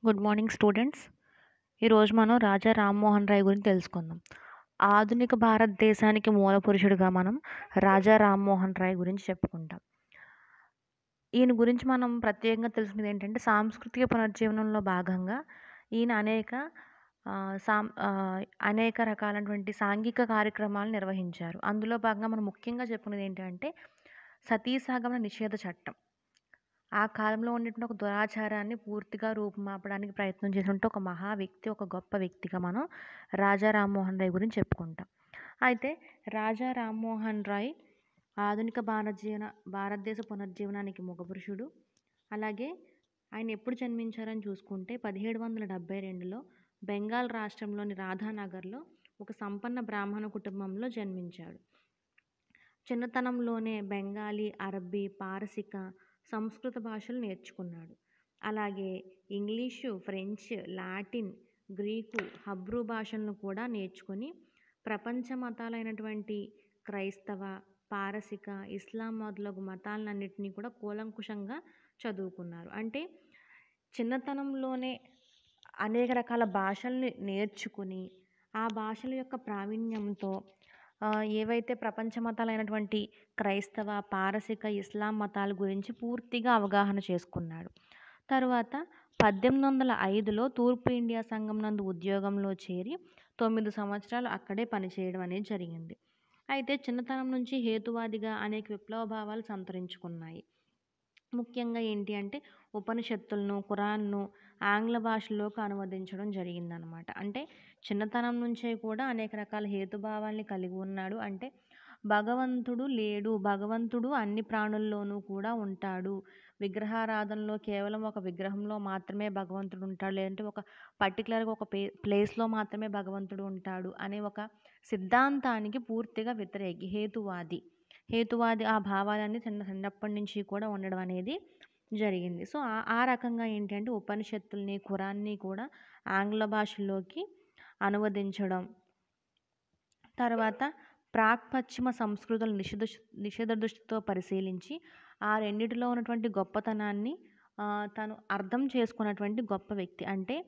Good morning students. ఈరోజు మనం రాజా రామ్మోహన్ రాయ్ గురించి తెలుసుకుందాం. ఆధునిక భారతదేశానికి మూల పురుషుడిగా మనం రాజా రామ్మోహన్ రాయ్ గురించి చెప్పుకుంటాం. ఈయన గురించి మనం ప్రత్యేకంగా తెలుసుకునేది ఏంటంటే సాంస్కృతిక పునర్జీవనంలో భాగంగా ఈయన అనేక రకాలైనటువంటి సాంఘిక కార్యక్రమాలు నిర్వహించారు. అందులో భాగంగా మనం ముఖ్యంగా చెప్పుకునేది ఏంటంటే సతీసహగమన నిషేధ చట్టం. ఆ కాలంలో ఉండేటువంటి ఒక దురాచారాన్ని పూర్తిగా రూపుమాపడానికి ప్రయత్నం చేసినటువంటి ఒక మహా వ్యక్తి, ఒక గొప్ప వ్యక్తిగా మనం రాజా రామ్మోహన్ రాయ్ గురించి చెప్పుకుంటాం. అయితే రాజా రామ్మోహన్ రాయ్ ఆధునిక భారతదేశ పునర్జీవనానికి ముఖపురుషుడు. అలాగే ఆయన ఎప్పుడు జన్మించారని చూసుకుంటే 1772లో బెంగాల్ రాష్ట్రంలోని రాధానగర్లో ఒక సంపన్న బ్రాహ్మణ కుటుంబంలో జన్మించాడు. చిన్నతనంలోనే బెంగాలీ, అరబ్బీ, పారసిక, సంస్కృత భాషలు నేర్చుకున్నాడు. అలాగే ఇంగ్లీషు, ఫ్రెంచ్, లాటిన్, గ్రీకు, హబ్రూ భాషలను కూడా నేర్చుకొని ప్రపంచ మతాలైనటువంటి క్రైస్తవ, పారసిక, ఇస్లాం మొదలగు మతాలన్నింటినీ కూడా కూలంకుషంగా చదువుకున్నారు. అంటే చిన్నతనంలోనే అనేక రకాల భాషల్ని నేర్చుకుని ఆ భాషల యొక్క ప్రావీణ్యంతో ఏవైతే ప్రపంచ మతాలైనటువంటి క్రైస్తవ, పారసిక, ఇస్లాం మతాల గురించి పూర్తిగా అవగాహన చేసుకున్నాడు. తరువాత 1805లో తూర్పు ఇండియా సంఘం నందు ఉద్యోగంలో చేరి 9 సంవత్సరాలు అక్కడే పనిచేయడం అనేది జరిగింది. అయితే చిన్నతనం నుంచి హేతువాదిగా అనేక విప్లవ భావాలు సంతరించుకున్నాయి. ముఖ్యంగా ఏంటి అంటే ఉపనిషత్తులను, ఖురాన్ను ఆంగ్ల భాషలోకి అనువదించడం జరిగిందనమాట. అంటే చిన్నతనం నుంచే కూడా అనేక రకాల హేతుభావాల్ని కలిగి ఉన్నాడు. అంటే భగవంతుడు లేడు, భగవంతుడు అన్ని ప్రాణుల్లోనూ కూడా ఉంటాడు, విగ్రహారాధనలో కేవలం ఒక విగ్రహంలో మాత్రమే భగవంతుడు ఉంటాడు, లేదంటే ఒక పర్టికులర్గా ఒక ప్లేస్లో మాత్రమే భగవంతుడు ఉంటాడు అనే ఒక సిద్ధాంతానికి పూర్తిగా వ్యతిరేకి, హేతువాది ఆ భావాలన్నీ చిన్నప్పటి నుంచి కూడా ఉండడం అనేది జరిగింది. సో ఆ రకంగా ఏంటంటే ఉపనిషత్తుల్ని, ఖురాన్ని కూడా ఆంగ్ల భాషలోకి అనువదించడం, తర్వాత పశ్చిమ సంస్కృతులను నిషేధ దృష్టితో పరిశీలించి ఆ రెండిటిలో ఉన్నటువంటి గొప్పతనాన్ని తను అర్థం చేసుకున్నటువంటి గొప్ప వ్యక్తి. అంటే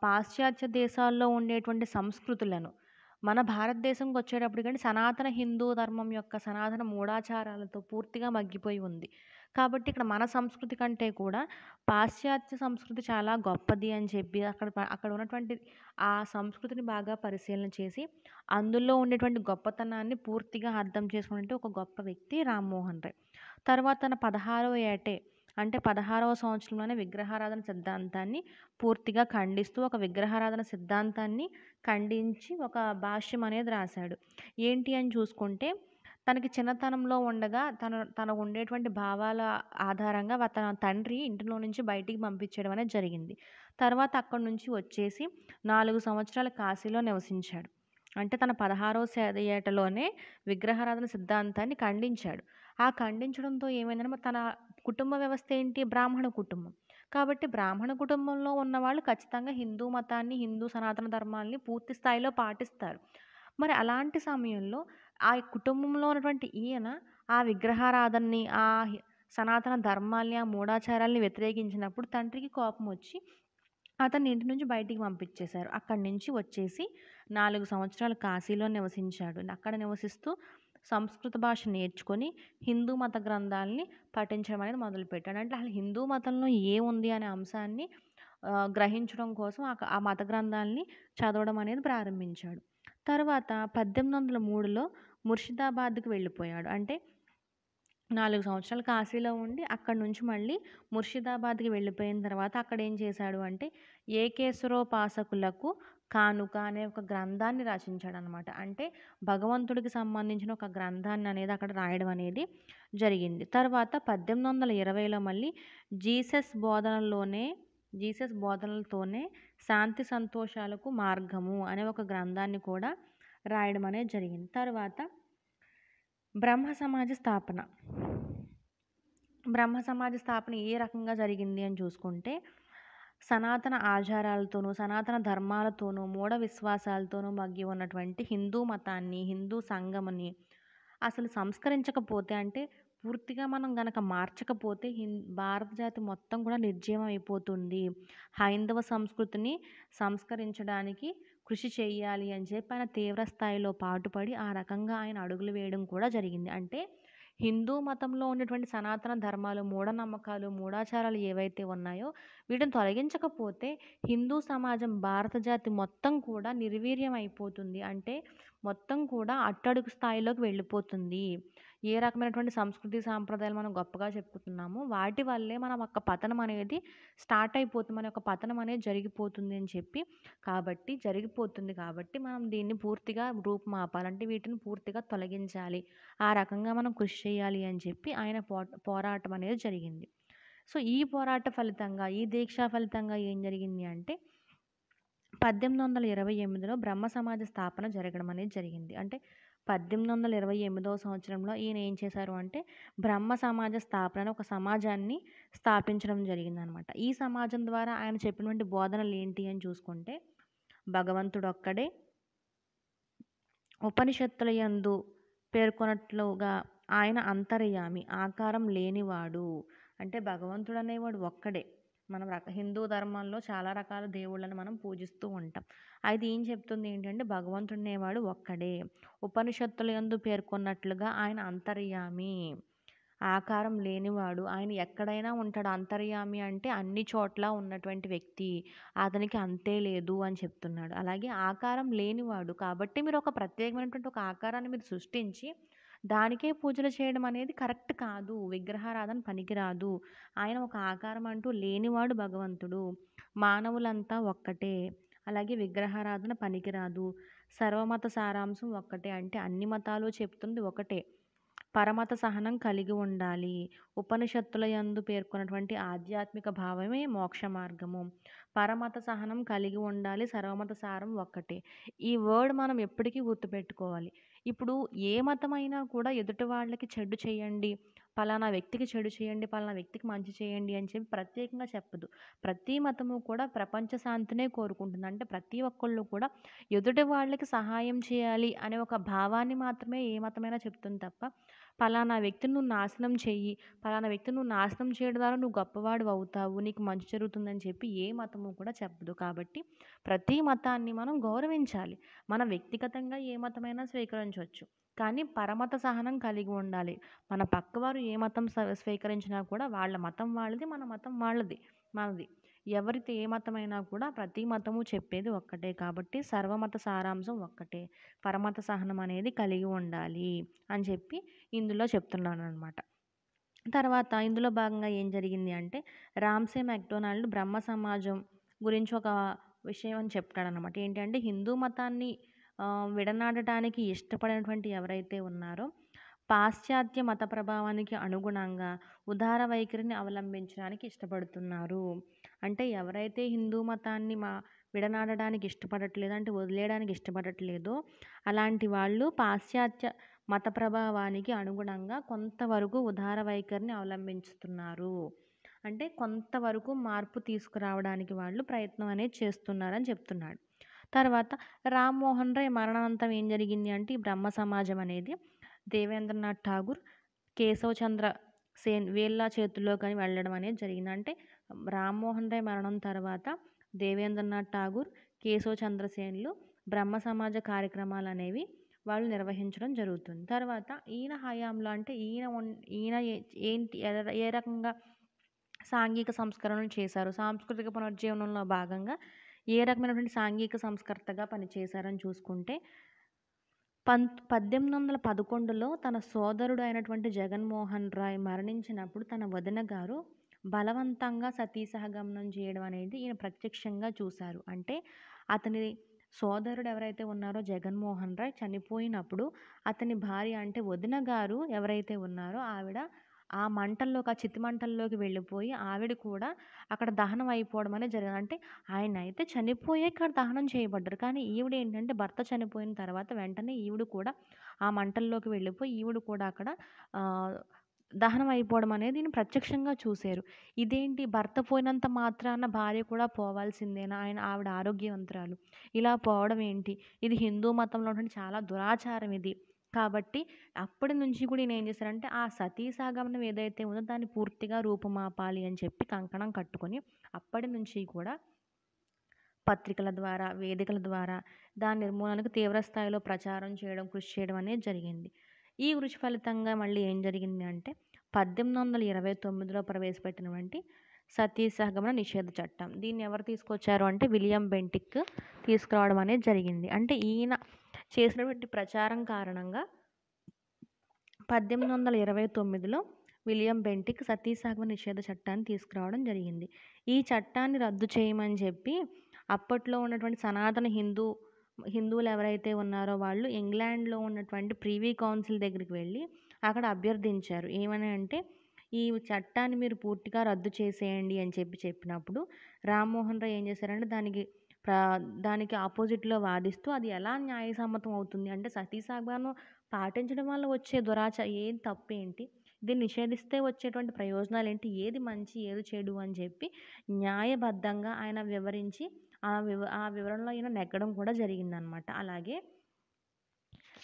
పాశ్చాత్య దేశాల్లో ఉండేటువంటి సంస్కృతులను మన భారతదేశంకి వచ్చేటప్పటికంటే సనాతన హిందూ ధర్మం యొక్క సనాతన మూఢాచారాలతో పూర్తిగా మగ్గిపోయి ఉంది. కాబట్టి ఇక్కడ మన సంస్కృతి కంటే కూడా పాశ్చాత్య సంస్కృతి చాలా గొప్పది అని చెప్పి అక్కడ ఉన్నటువంటి ఆ సంస్కృతిని బాగా పరిశీలన చేసి అందులో ఉండేటువంటి గొప్పతనాన్ని పూర్తిగా అర్థం చేసుకున్నట్టు ఒక గొప్ప వ్యక్తి రామ్మోహన్ రాయ్. తర్వాత తన 16వ ఏటే అంటే 16వ సంవత్సరంలోనే విగ్రహారాధన సిద్ధాంతాన్ని పూర్తిగా ఖండిస్తూ ఒక విగ్రహారాధన సిద్ధాంతాన్ని ఖండించి ఒక భాష్యం అనేది రాశాడు. ఏంటి అని చూసుకుంటే తనకి చిన్నతనంలో ఉండగా తనకు ఉండేటువంటి భావాల ఆధారంగా తన తండ్రి ఇంటిలో నుంచి బయటికి పంపించడం అనేది జరిగింది. తర్వాత అక్కడి నుంచి వచ్చేసి 4 సంవత్సరాలు కాశీలో నివసించాడు. అంటే తన 16వ ఏటలోనే విగ్రహారాధన సిద్ధాంతాన్ని ఖండించాడు. ఆ ఖండించడంతో ఏమైందంటే తన కుటుంబ వ్యవస్థ ఏంటి, బ్రాహ్మణ కుటుంబం. కాబట్టి బ్రాహ్మణ కుటుంబంలో ఉన్నవాళ్ళు ఖచ్చితంగా హిందూ మతాన్ని, హిందూ సనాతన ధర్మాల్ని పూర్తి స్థాయిలో పాటిస్తారు. మరి అలాంటి సమయంలో ఆ కుటుంబంలో ఉన్నటువంటి ఈయన ఆ విగ్రహారాధనని, సనాతన ధర్మాల్ని, ఆ మూఢాచారాల్ని వ్యతిరేకించినప్పుడు తండ్రికి కోపం వచ్చి అతన్ని ఇంటి నుంచి బయటికి పంపించేశారు. అక్కడి నుంచి వచ్చేసి 4 సంవత్సరాలు కాశీలో నివసించాడు. అక్కడ నివసిస్తూ సంస్కృత భాష నేర్చుకొని హిందూ మత గ్రంథాలని పఠించడం అనేది మొదలుపెట్టాడు. అంటే అసలు హిందూ మతంలో ఏముంది అనే అంశాన్ని గ్రహించడం కోసం ఆ మత గ్రంథాలని చదవడం అనేది ప్రారంభించాడు. తర్వాత 1803లో ముర్షిదాబాద్‌కి వెళ్ళిపోయాడు. అంటే 4 సంవత్సరాలు కాశీలో ఉండి అక్కడి నుంచి మళ్ళీ ముర్షిదాబాద్‌కి వెళ్ళిపోయిన తర్వాత అక్కడ ఏం చేశాడు అంటే ఏకేశ్వరోపాసకులకు కానుక అనే ఒక గ్రంథాన్ని రచించాడనమాట. అంటే భగవంతుడికి సంబంధించిన ఒక గ్రంథాన్ని అనేది అక్కడ రాయడం అనేది జరిగింది. తర్వాత 1820లో మళ్ళీ జీసస్ బోధనలతోనే శాంతి సంతోషాలకు మార్గము అనే ఒక గ్రంథాన్ని కూడా రాయడం అనేది జరిగింది. తర్వాత బ్రహ్మ సమాజ స్థాపన ఏ రకంగా జరిగింది అని చూసుకుంటే సనాతన ఆచారాలతోనూ, సనాతన ధర్మాలతోనూ, మూఢ విశ్వాసాలతోనూ మగ్గి ఉన్నటువంటి హిందూ మతాన్ని, హిందూ సంఘముని అసలు సంస్కరించకపోతే అంటే పూర్తిగా మనం గనక మార్చకపోతే భారత జాతి మొత్తం కూడా నిర్జీవం అయిపోతుంది. హైందవ సంస్కృతిని సంస్కరించడానికి కృషి చేయాలి అని చెప్పి ఆయన తీవ్ర స్థాయిలో పాటుపడి ఆ రకంగా ఆయన అడుగులు వేయడం కూడా జరిగింది. అంటే హిందూ మతంలో ఉన్నటువంటి సనాతన ధర్మాలు, మూఢనమ్మకాలు, మూఢాచారాలు ఏవైతే ఉన్నాయో వీటిని తొలగించకపోతే హిందూ సమాజం, భారత జాతి మొత్తం కూడా నిర్వీర్యం అయిపోతుంది. అంటే మొత్తం కూడా అట్టడుగు స్థాయిలోకి వెళ్ళిపోతుంది. ఏ రకమైనటువంటి సంస్కృతి, సాంప్రదాయాలు మనం గొప్పగా చెప్పుకుంటున్నామో వాటి వల్లే మన యొక్క పతనం అనేది స్టార్ట్ అయిపోతుంది. మన యొక్క పతనం అనేది జరిగిపోతుంది అని చెప్పి జరిగిపోతుంది కాబట్టి మనం దీన్ని పూర్తిగా రూపుమాపాలంటే వీటిని పూర్తిగా తొలగించాలి. ఆ రకంగా మనం కృషి చేయాలి అని చెప్పి ఆయన పోరాటం అనేది జరిగింది. సో, ఈ పోరాట ఫలితంగా, ఈ దీక్ష ఫలితంగా ఏం జరిగింది అంటే 1828లో బ్రహ్మ సమాజ స్థాపన జరగడం అనేది జరిగింది. అంటే 1828వ సంవత్సరంలో ఈయన ఏం చేశారు అంటే బ్రహ్మ సమాజ స్థాపన అని ఒక సమాజాన్ని స్థాపించడం జరిగిందనమాట. ఈ సమాజం ద్వారా ఆయన చెప్పినటువంటి బోధనలు ఏంటి అని చూసుకుంటే భగవంతుడొక్కడే, ఉపనిషత్తుల యందు పేర్కొన్నట్లుగా ఆయన అంతర్యామి, ఆకారం లేనివాడు. అంటే భగవంతుడు అనేవాడు ఒక్కడే. మనం హిందూ ధర్మంలో చాలా రకాల దేవుళ్ళని మనం పూజిస్తూ ఉంటాం. అయితే ఏం చెప్తుంది ఏంటంటే భగవంతుడు అనేవాడు ఒక్కడే. ఉపనిషత్తుల యందు పేర్కొన్నట్లుగా ఆయన అంతర్యామి, ఆకారం లేనివాడు. ఆయన ఎక్కడైనా ఉంటాడు. అంతర్యామి అంటే అన్ని చోట్ల ఉన్నటువంటి వ్యక్తి. అతనికి అంతే లేదు అని చెప్తున్నాడు. అలాగే ఆకారం లేనివాడు. కాబట్టి మీరు ఒక ప్రత్యేకమైనటువంటి ఒక ఆకారాన్ని మీరు సృష్టించి దానికే పూజలు చేయడం అనేది కరెక్ట్ కాదు. విగ్రహారాధన పనికిరాదు. ఆయన ఒక ఆకారం అంటూ లేనివాడు భగవంతుడు. మానవులంతా ఒక్కటే. అలాగే విగ్రహారాధన పనికిరాదు. సర్వమత సారాంశం ఒక్కటే. అంటే అన్ని మతాలు చెప్తుంది ఒకటే. పరమత సహనం కలిగి ఉండాలి. ఉపనిషత్తుల యందు పేర్కొన్నటువంటి ఆధ్యాత్మిక భావమే మోక్ష మార్గము. పరమత సహనం కలిగి ఉండాలి. సర్వమత సారం ఒక్కటే. ఈ వర్డ్ మనం ఎప్పటికీ గుర్తుపెట్టుకోవాలి. ఇప్పుడు ఏ మతమైనా కూడా ఎదుటి వాళ్ళకి చెడు చేయండి, పలానా వ్యక్తికి చెడు చేయండి, పలానా వ్యక్తికి మంచి చేయండి అని చెప్పి ప్రత్యేకంగా చెప్పదు. ప్రతి మతము కూడా ప్రపంచ శాంతినే కోరుకుంటుంది. అంటే ప్రతి ఒక్కళ్ళు కూడా ఎదుటి వాళ్ళకి సహాయం చేయాలి అనే ఒక భావాన్ని మాత్రమే ఏ మతమైనా చెప్తుంది తప్ప పలానా వ్యక్తిని నువ్వు నాశనం చెయ్యి, పలానా వ్యక్తిని నువ్వు నాశనం చేయడం ద్వారా నువ్వు గొప్పవాడివి అవుతావు, నీకు మంచి జరుగుతుందని చెప్పి ఏ మతము కూడా చెప్పదు. కాబట్టి ప్రతి మతాన్ని మనం గౌరవించాలి. మనం వ్యక్తిగతంగా ఏ మతమైనా స్వీకరించవచ్చు. కానీ పరమత సహనం కలిగి ఉండాలి. మన పక్కవారు ఏ మతం స్వీకరించినా కూడా వాళ్ళ మతం వాళ్ళది, మన మతం వాళ్ళది, మనది. ఎవరితో ఏ మతమైనా కూడా ప్రతి మతము చెప్పేది ఒక్కటే. కాబట్టి సర్వమత సారాంశం ఒక్కటే. పరమత సహనం అనేది కలిగి ఉండాలి అని చెప్పి ఇందులో చెప్తున్నాననమాట. తర్వాత ఇందులో భాగంగా ఏం జరిగింది అంటే రామ్సే మెక్డొనాల్డ్ బ్రహ్మ సమాజం గురించి ఒక విషయం అని చెప్తాడనమాట. ఏంటంటే హిందూ మతాన్ని విడనాడటానికి ఇష్టపడినటువంటి ఎవరైతే ఉన్నారో పాశ్చాత్య మత ప్రభావానికి అనుగుణంగా ఉదార వైఖరిని అవలంబించడానికి ఇష్టపడుతున్నారు. అంటే ఎవరైతే హిందూ మతాన్ని విడనాడడానికి ఇష్టపడట్లేదు, అంటే వదిలేయడానికి ఇష్టపడట్లేదో అలాంటి వాళ్ళు పాశ్చాత్య మత ప్రభావానికి అనుగుణంగా కొంతవరకు ఉదార వైఖరిని అవలంబిస్తున్నారు. అంటే కొంతవరకు మార్పు తీసుకురావడానికి వాళ్ళు ప్రయత్నం అనేది చేస్తున్నారని చెప్తున్నాడు. తర్వాత రామ్మోహన్ రాయ్ మరణానంతరం ఏం జరిగింది అంటే ఈ బ్రహ్మ సమాజం అనేది దేవేంద్రనాథ్ ఠాగూర్, కేశవ్ చంద్ర సేన్ వీళ్ళ చేతుల్లో కానీ వెళ్ళడం అనేది జరిగింది. అంటే రామ్మోహన్ రాయ్ మరణం తర్వాత దేవేంద్రనాథ్ ఠాగూర్, కేశవ్ చంద్ర సేన్లు బ్రహ్మ సమాజ కార్యక్రమాలు అనేవి వాళ్ళు నిర్వహించడం జరుగుతుంది. తర్వాత ఈయన హయాంలో అంటే ఈయన ఏంటి ఏ రకంగా సాంఘిక సంస్కరణలు చేశారు, సాంస్కృతిక పునరుజ్జీవనంలో భాగంగా ఏ రకమైనటువంటి సాంఘిక సంస్కర్తగా పనిచేశారని చూసుకుంటే 1811లో తన సోదరుడు అయినటువంటి జగన్మోహన్ రాయ్ మరణించినప్పుడు తన వదిన గారు బలవంతంగా సతీ సహగమనం చేయడం అనేది ఈయన ప్రత్యక్షంగా చూశారు. అంటే అతని సోదరుడు ఎవరైతే ఉన్నారో జగన్మోహన్ రాయ్ చనిపోయినప్పుడు అతని భార్య అంటే వదిన గారు ఎవరైతే ఉన్నారో ఆవిడ ఆ మంటల్లోకి, ఆ చితి మంటల్లోకి వెళ్ళిపోయి ఆవిడ కూడా అక్కడ దహనం అయిపోవడం అనేది జరిగింది. అంటే ఆయన అయితే చనిపోయే ఇక్కడ దహనం చేయబడ్డారు. కానీ ఈవిడ ఏంటంటే భర్త చనిపోయిన తర్వాత వెంటనే ఈవిడ కూడా ఆ మంటల్లోకి వెళ్ళిపోయి ఈవిడ కూడా అక్కడ దహనం అయిపోవడం అనేది ఈయన ప్రత్యక్షంగా చూశారు. ఇదేంటి భర్త పోయినంత మాత్రాన భార్య కూడా పోవాల్సిందేనా? ఆవిడ ఆరోగ్యవంతురాలు. ఇలా పోవడం ఏంటి? ఇది హిందూ మతంలో ఉన్నటువంటి చాలా దురాచారం ఇది. కాబట్టి అప్పటి నుంచి కూడా ఈయన ఏం చేశారంటే ఆ సతీ సహగమనం ఏదైతే ఉందో దాన్ని పూర్తిగా రూపుమాపాలి అని చెప్పి కంకణం కట్టుకొని అప్పటి నుంచి కూడా పత్రికల ద్వారా, వేదికల ద్వారా దాని నిర్మూలనకు తీవ్ర స్థాయిలో ప్రచారం చేయడం, కృషి చేయడం అనేది జరిగింది. ఈ కృషి ఫలితంగా మళ్ళీ ఏం జరిగింది అంటే 1829లో ప్రవేశపెట్టినటువంటి సతీ సహగమన నిషేధ చట్టం. దీన్ని ఎవరు తీసుకొచ్చారు అంటే విలియం బెంటిక్ తీసుకురావడం అనేది జరిగింది. అంటే ఈయన చేసినటువంటి ప్రచారం కారణంగా 1829లో విలియం బెంటిక్ సతీ సహగమన నిషేధ చట్టాన్ని తీసుకురావడం జరిగింది. ఈ చట్టాన్ని రద్దు చేయమని చెప్పి అప్పట్లో ఉన్నటువంటి సనాతన హిందువులు ఎవరైతే ఉన్నారో వాళ్ళు ఇంగ్లాండ్లో ఉన్నటువంటి ప్రివీ కౌన్సిల్ దగ్గరికి వెళ్ళి అక్కడ అభ్యర్థించారు. ఏమని అంటే ఈ చట్టాన్ని మీరు పూర్తిగా రద్దు చేసేయండి అని చెప్పినప్పుడు రామ్మోహన్ రాయ్ ఏం చేశారంటే దానికి ఆపోజిట్లో వాదిస్తూ అది ఎలా న్యాయసమ్మతం అవుతుంది అంటే సతీ సహగమనం పాటించడం వల్ల వచ్చే ఏం తప్పేంటి, దీన్ని నిషేధిస్తే వచ్చేటువంటి ప్రయోజనాలు ఏంటి, ఏది మంచి ఏది చెడు అని చెప్పి న్యాయబద్ధంగా ఆయన వివరించి ఆ వివరణలో ఈయన నెగ్గడం కూడా జరిగిందనమాట. అలాగే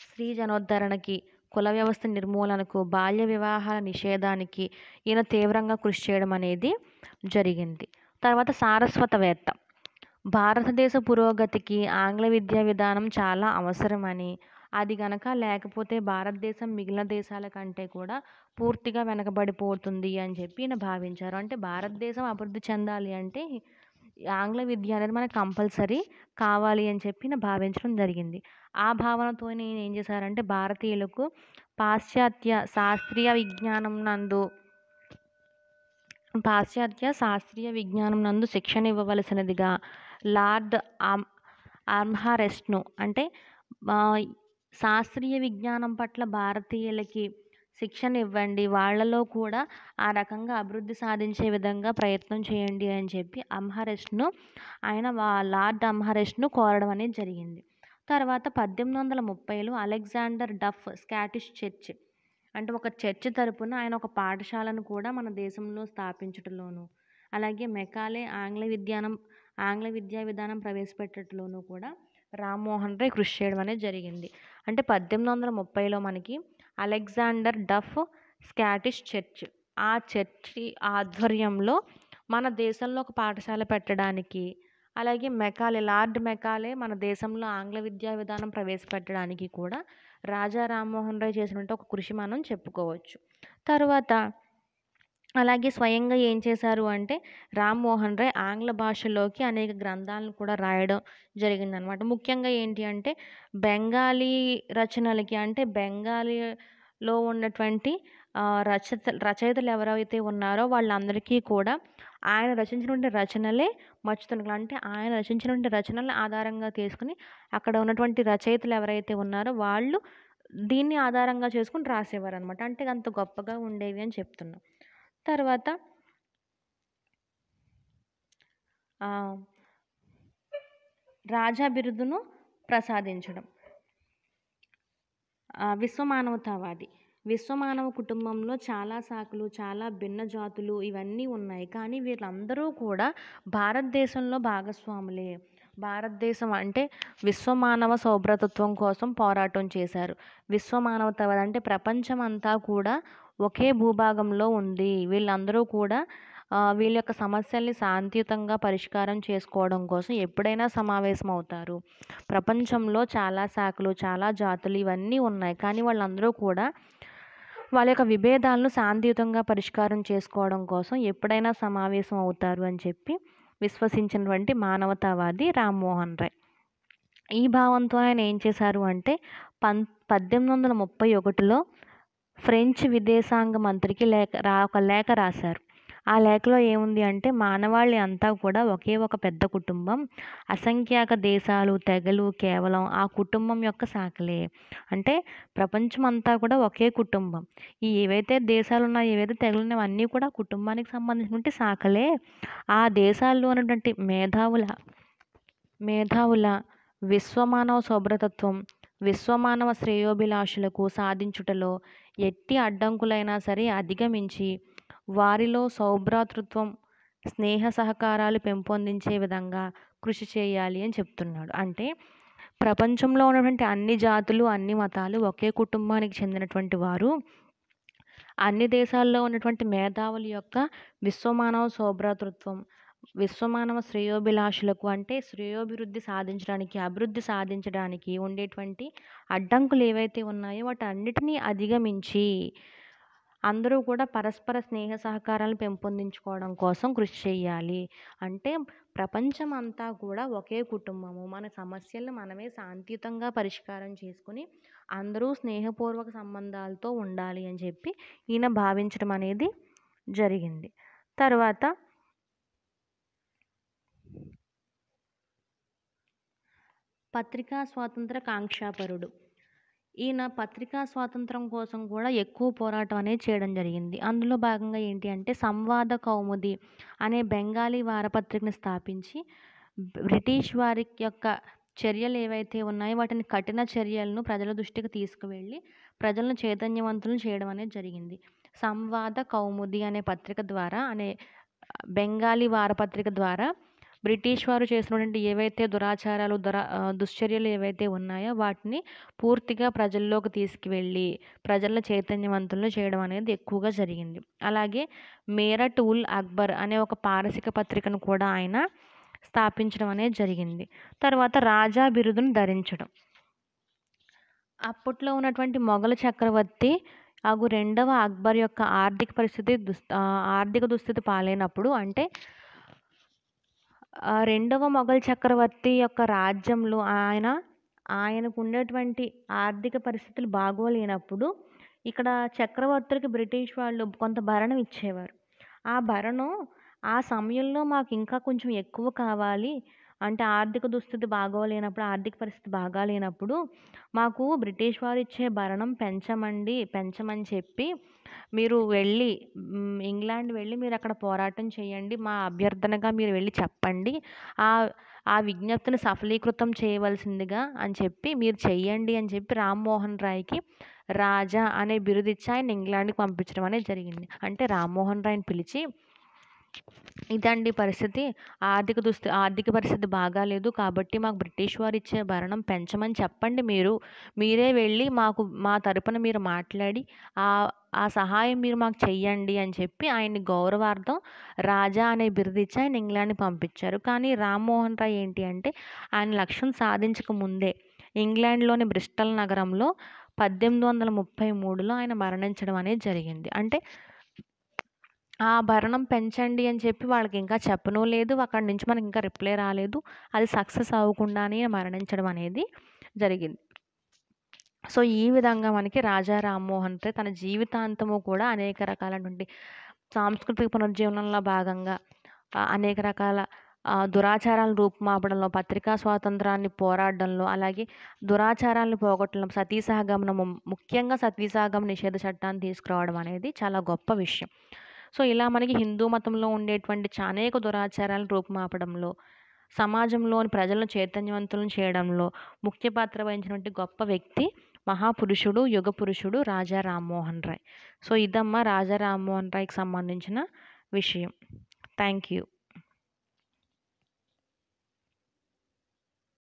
స్త్రీ జనోద్ధరణకి, కుల వ్యవస్థ నిర్మూలనకు, బాల్య వివాహాల నిషేధానికి ఈయన తీవ్రంగా కృషి చేయడం అనేది జరిగింది. తర్వాత సారస్వతవేత్త. భారతదేశ పురోగతికి ఆంగ్ల విద్యా విధానం చాలా అవసరమని, అది గనక లేకపోతే భారతదేశం మిగిలిన దేశాల కంటే కూడా పూర్తిగా వెనకబడిపోతుంది అని చెప్పి ఈయన భావించారు. అంటే భారతదేశం అభివృద్ధి చెందాలి అంటే ఆంగ్ల విద్య అనేది మనకు కంపల్సరీ కావాలి అని చెప్పి ఈయన భావించడం జరిగింది. ఆ భావనతో ఈయన ఏం చేశారంటే భారతీయులకు పాశ్చాత్య శాస్త్రీయ విజ్ఞానం నందు శిక్షణ ఇవ్వవలసినదిగా లార్డ్ ఆమ్హార్స్ట్ను అంటే శాస్త్రీయ విజ్ఞానం పట్ల భారతీయులకి శిక్షణ ఇవ్వండి, వాళ్ళలో కూడా ఆ రకంగా అభివృద్ధి సాధించే విధంగా ప్రయత్నం చేయండి అని చెప్పి లార్డ్ ఆమ్హార్స్ట్ను కోరడం అనేది జరిగింది. తర్వాత 1830లో అలెగ్జాండర్ డఫ్ స్కాటిష్ చర్చ్ అంటే ఒక చర్చ్ తరపున ఆయన ఒక పాఠశాలను కూడా మన దేశంలో స్థాపించటంలోను, అలాగే మెకాలే ఆంగ్ల విద్యా విధానం ప్రవేశపెట్టడంలోనూ కూడా రామ్మోహన్ రాయ్ కృషి చేయడం అనేది జరిగింది. అంటే 1830లో మనకి అలెగ్జాండర్ డఫ్ స్కాటిష్ చర్చ్, ఆ చర్చి ఆధ్వర్యంలో మన దేశంలో ఒక పాఠశాల పెట్టడానికి, అలాగే లార్డ్ మెకాలే మన దేశంలో ఆంగ్ల విద్యా విధానం ప్రవేశపెట్టడానికి కూడా రాజా రామ్మోహన్ రాయ్ చేసినట్టు ఒక కృషి మనం చెప్పుకోవచ్చు. తర్వాత అలాగే స్వయంగా ఏం చేశారు అంటే రామ్మోహన్ రాయ్ ఆంగ్ల భాషలోకి అనేక గ్రంథాలను కూడా రాయడం జరిగిందనమాట. ముఖ్యంగా ఏంటి అంటే బెంగాలీ రచనలకి అంటే బెంగాలీలో ఉన్నటువంటి రచయితలు ఎవరైతే ఉన్నారో వాళ్ళందరికీ కూడా ఆయన రచించినటువంటి రచనలే మచ్చుతునకలు అంటే ఆయన రచించినటువంటి రచనలను ఆధారంగా తీసుకుని అక్కడ ఉన్నటువంటి రచయితలు ఎవరైతే ఉన్నారో వాళ్ళు దీన్ని ఆధారంగా చేసుకుని రాసేవారు అనమాట. అంటే అంత గొప్పగా ఉండేవి అని చెప్తున్నాం. తర్వాత రాజా బిరుదును ప్రసాదించడం. విశ్వమానవతావాది. విశ్వమానవ కుటుంబంలో చాలా శాఖలు, చాలా భిన్న జాతులు ఇవన్నీ ఉన్నాయి. కానీ వీళ్ళందరూ కూడా భారతదేశంలో భాగస్వాములే. భారతదేశం అంటే విశ్వమానవ సౌభ్రతత్వం కోసం పోరాటం చేశారు. విశ్వమానవతావాది అంటే ప్రపంచం అంతా కూడా ఒకే భూభాగంలో ఉంది. వీళ్ళందరూ కూడా వీళ్ళ యొక్క సమస్యల్ని శాంతియుతంగా పరిష్కారం చేసుకోవడం కోసం ఎప్పుడైనా సమావేశం అవుతారు. ప్రపంచంలో చాలా శాఖలు, చాలా జాతులు ఇవన్నీ ఉన్నాయి. కానీ వాళ్ళందరూ కూడా వాళ్ళ యొక్క విభేదాలను శాంతియుతంగా పరిష్కారం చేసుకోవడం కోసం ఎప్పుడైనా సమావేశం అవుతారు అని చెప్పి విశ్వసించినటువంటి మానవతావాది రామ్మోహన్ రాయ్. ఈ భావంతో ఆయన ఏం చేశారు అంటే 1831లో ఫ్రెంచ్ విదేశాంగ మంత్రికి ఒక లేఖ రాశారు. ఆ లేఖలో ఏముంది అంటే మానవాళి అంతా కూడా ఒకే ఒక పెద్ద కుటుంబం, అసంఖ్యాక దేశాలు, తెగలు కేవలం ఆ కుటుంబం యొక్క శాఖలే. అంటే ప్రపంచం అంతా కూడా ఒకే కుటుంబం. ఏవైతే దేశాలు ఉన్నాయో, ఏవైతే తెగలు ఉన్నాయో అన్నీ కూడా కుటుంబానికి సంబంధించినటువంటి శాఖలే. ఆ దేశాల్లో ఉన్నటువంటి మేధావుల విశ్వమానవ సౌభ్రతత్వం, విశ్వమానవ శ్రేయోభిలాషులకు సాధించుటలో ఎట్టి అడ్డంకులైనా సరే అధిగమించి వారిలో సౌభ్రాతృత్వం, స్నేహ సహకారాలు పెంపొందించే విధంగా కృషి చేయాలి అని చెప్తున్నాడు. అంటే ప్రపంచంలో ఉన్నటువంటి అన్ని జాతులు, అన్ని మతాలు ఒకే కుటుంబానికి చెందినటువంటి వారు అన్ని దేశాల్లో ఉన్నటువంటి మేధావుల యొక్క విశ్వమానవ సౌభ్రాతృత్వం, విశ్వమానవ శ్రేయోభిలాషులకు అంటే శ్రేయోభివృద్ధి సాధించడానికి, అభివృద్ధి సాధించడానికి ఉండేటువంటి అడ్డంకులు ఏవైతే ఉన్నాయో వాటన్నిటినీ అధిగమించి అందరూ కూడా పరస్పర స్నేహ సహకారాలను పెంపొందించుకోవడం కోసం కృషి చేయాలి. అంటే ప్రపంచం అంతా కూడా ఒకే కుటుంబము. మన సమస్యలను మనమే శాంతియుతంగా పరిష్కారం చేసుకుని అందరూ స్నేహపూర్వక సంబంధాలతో ఉండాలి అని చెప్పి ఈయన భావించడం అనేది జరిగింది. తర్వాత పత్రికా స్వాతంత్ర కాంక్షాపరుడు. ఈయన పత్రికా స్వాతంత్రం కోసం కూడా ఎక్కువ పోరాటం అనేది చేయడం జరిగింది. అందులో భాగంగా ఏంటి అంటే సంవాద కౌముది అనే బెంగాలీ వారపత్రికను స్థాపించి బ్రిటిష్ వారి యొక్క చర్యలు ఏవైతే ఉన్నాయో వాటిని కఠిన చర్యలను ప్రజల దృష్టికి తీసుకువెళ్ళి ప్రజలను చైతన్యవంతులను చేయడం అనేది జరిగింది. సంవాద కౌముది అనే పత్రిక ద్వారా బెంగాలీ వారపత్రిక ద్వారా బ్రిటిష్ వారు చేసినటువంటి ఏవైతే దురాచారాలు దుశ్చర్యలు ఏవైతే ఉన్నాయో వాటిని పూర్తిగా ప్రజల్లోకి తీసుకువెళ్ళి ప్రజలను చైతన్యవంతులను చేయడం అనేది ఎక్కువగా జరిగింది. అలాగే మేరట్ ఉల్ అక్బర్ అనే ఒక పారసిక పత్రికను కూడా ఆయన స్థాపించడం అనేది జరిగింది. తర్వాత రాజా బిరుదును ధరించడం. అప్పట్లో ఉన్నటువంటి మొఘల్ చక్రవర్తి రెండవ అక్బర్ యొక్క ఆర్థిక దుస్థితి పాలైనప్పుడు అంటే రెండవ మొఘల్ చక్రవర్తి యొక్క రాజ్యంలో ఆయనకు ఉండేటువంటి ఆర్థిక పరిస్థితులు బాగోలేనప్పుడు ఇక్కడ చక్రవర్తులకి బ్రిటిష్ వాళ్ళు కొంత భరణం ఇచ్చేవారు. ఆ భరణం ఆ సమయంలో మాకు ఇంకా కొంచెం ఎక్కువ కావాలి అంటే ఆర్థిక దుస్థితి బాగోలేనప్పుడు, ఆర్థిక పరిస్థితి బాగాలేనప్పుడు మాకు బ్రిటిష్ వారు ఇచ్చే భరణం పెంచమని చెప్పి మీరు వెళ్ళి ఇంగ్లాండ్ వెళ్ళి మీరు అక్కడ పోరాటం చేయండి, మా అభ్యర్థనగా మీరు వెళ్ళి చెప్పండి, ఆ విజ్ఞప్తిని సఫలీకృతం చేయవలసిందిగా అని చెప్పి మీరు చెయ్యండి అని చెప్పి రామ్మోహన్ రాయ్కి రాజా అనే బిరుదిచ్చి ఆయన ఇంగ్లాండ్కి పంపించడం అనేది జరిగింది. అంటే రామ్మోహన్ రాయ్ని పిలిచి ఇదండి పరిస్థితి, ఆర్థిక పరిస్థితి బాగాలేదు కాబట్టి మాకు బ్రిటిష్ వారు ఇచ్చే భరణం పెంచమని చెప్పండి, మీరే వెళ్ళి మా తరపున మీరు మాట్లాడి ఆ సహాయం మీరు మాకు చెయ్యండి అని చెప్పి ఆయన్ని గౌరవార్థం రాజా అనే బిరుదిచ్చి ఆయన ఇంగ్లాండ్కి పంపించారు. కానీ రామ్మోహన్ రాయ్ ఏంటి అంటే ఆయన లక్ష్యం సాధించక ముందే ఇంగ్లాండ్లోని బ్రిస్టల్ నగరంలో 1833లో ఆయన మరణించడం అనేది జరిగింది. అంటే ఆ భరణం పెంచండి అని చెప్పి వాళ్ళకి ఇంకా చెప్పనూ లేదు, అక్కడి నుంచి మనకి ఇంకా రిప్లై రాలేదు, అది సక్సెస్ అవ్వకుండానే మరణించడం అనేది జరిగింది. సో ఈ విధంగా మనకి రాజా రామ్మోహన్ రాయ్ తన జీవితాంతము కూడా అనేక రకాలైనటువంటి సాంస్కృతిక పునరుజ్జీవనంలో భాగంగా అనేక రకాల దురాచారాలను రూపుమాపడంలో, పత్రికా స్వాతంత్రాన్ని పోరాడడంలో, అలాగే దురాచారాలను పోగొట్టడం, సతీసహగమనము ముఖ్యంగా సతీసహగమన నిషేధ చట్టాన్ని తీసుకురావడం అనేది చాలా గొప్ప విషయం. సో ఇలా మనకి హిందూ మతంలో ఉండేటువంటి అనేక దురాచారాలను రూపుమాపడంలో, సమాజంలోని ప్రజలను చైతన్యవంతులను చేయడంలో ముఖ్య పాత్ర వహించినటువంటి గొప్ప వ్యక్తి, మహాపురుషుడు, యుగ పురుషుడు రాజా రామ్మోహన్ రాయ్. సో ఇదమ్మా రాజా రామ్మోహన్ రాయ్కి సంబంధించిన విషయం. Thank you.